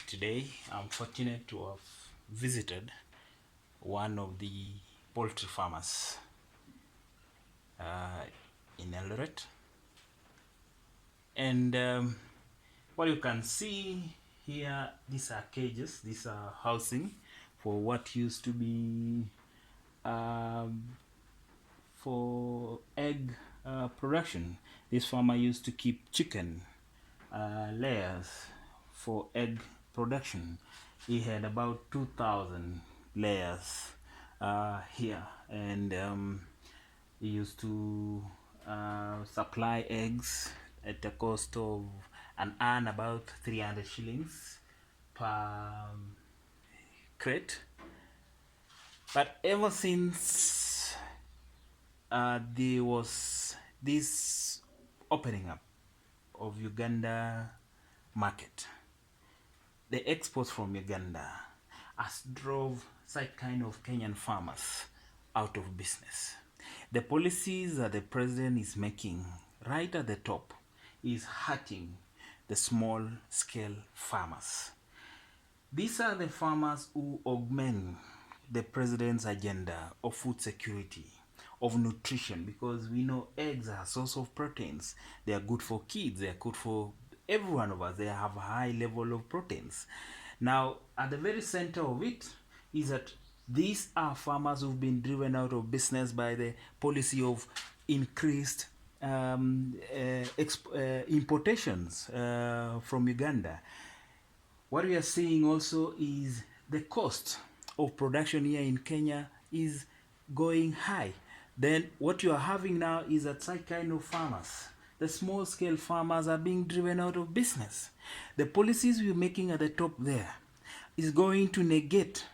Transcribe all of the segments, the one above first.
Today, I'm fortunate to have visited one of the poultry farmers uh, in Eldoret. And what you can see here, these are cages, these are housing for what used to be um, for egg production. This farmer used to keep chicken layers for egg production. He had about 2,000 layers here, and he used to supply eggs at a cost of and earn about 300 shillings per crate. But ever since there was this opening up of Uganda market, the exports from Uganda has drove such kind of Kenyan farmers out of business. The policies that the president is making right at the top is hurting the small scale farmers. These are the farmers who augment the president's agenda of food security, of nutrition, because we know eggs are a source of proteins. They are good for kids, they are good for every one of us. They have a high level of proteins. Now, at the very center of it is that these are farmers who've been driven out of business by the policy of increased importations from Uganda. What we are seeing also is the cost of production here in Kenya is going high. Then what you are having now is that such kind of farmers, the small scale farmers, are being driven out of business. The policies we're making at the top there is going to negate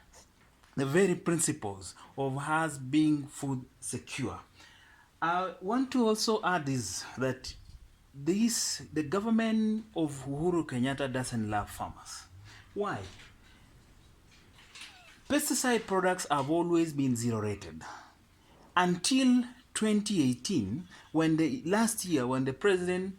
the very principles of us being food secure. I want to also add this, that the government of Uhuru Kenyatta doesn't love farmers. Why? Pesticide products have always been zero rated until 2018, when last year when the president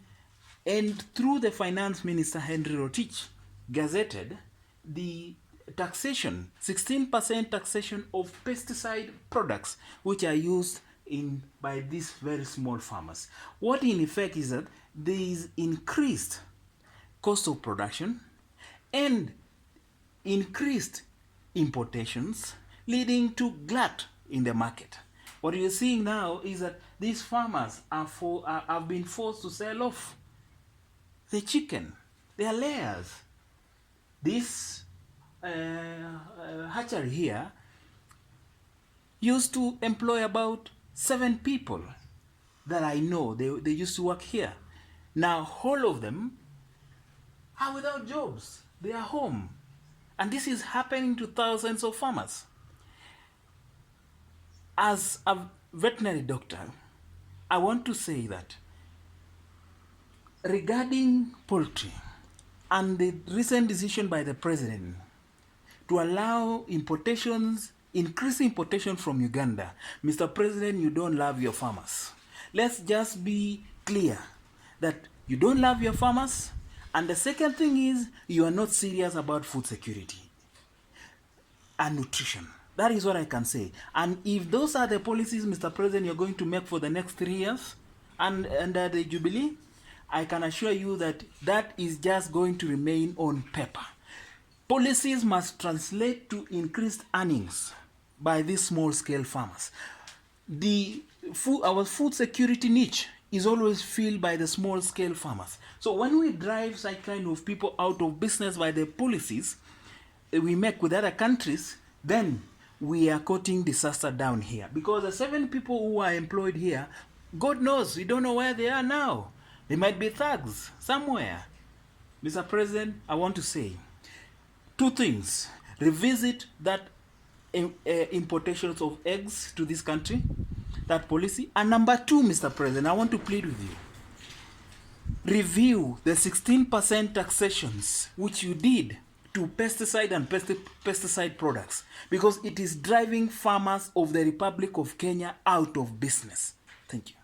and through the finance minister Henry Rotich gazetted the taxation, 16% taxation of pesticide products which are used by these very small farmers. What in effect is that there is increased cost of production and increased importations, leading to glut in the market. What you're seeing now is that these farmers have been forced to sell off the chicken, their layers. This hatchery here used to employ about 7 people that I know. They used to work here. Now all of them are without jobs. They are home. And this is happening to thousands of farmers. As a veterinary doctor, I want to say that regarding poultry and the recent decision by the president to allow importations, increase importation from Uganda, Mr. President, you don't love your farmers. Let's just be clear that you don't love your farmers. And the second thing is, you are not serious about food security and nutrition. That is what I can say. And if those are the policies, Mr. President, you're going to make for the next 3 years and under the Jubilee, I can assure you that that is just going to remain on paper. Policies must translate to increased earnings by these small-scale farmers. Our food security niche is always filled by the small-scale farmers. So when we drive such kind of people out of business by the policies we make with other countries, then we are courting disaster down here. Because the 7 people who are employed here, God knows, we don't know where they are now. They might be thugs somewhere. Mr. President, I want to say 2 things. Revisit that importations of eggs to this country, that policy. And number 2, Mr. President, I want to plead with you. Review the 16% taxations which you did to pesticide and pesticide products, because it is driving farmers of the Republic of Kenya out of business. Thank you.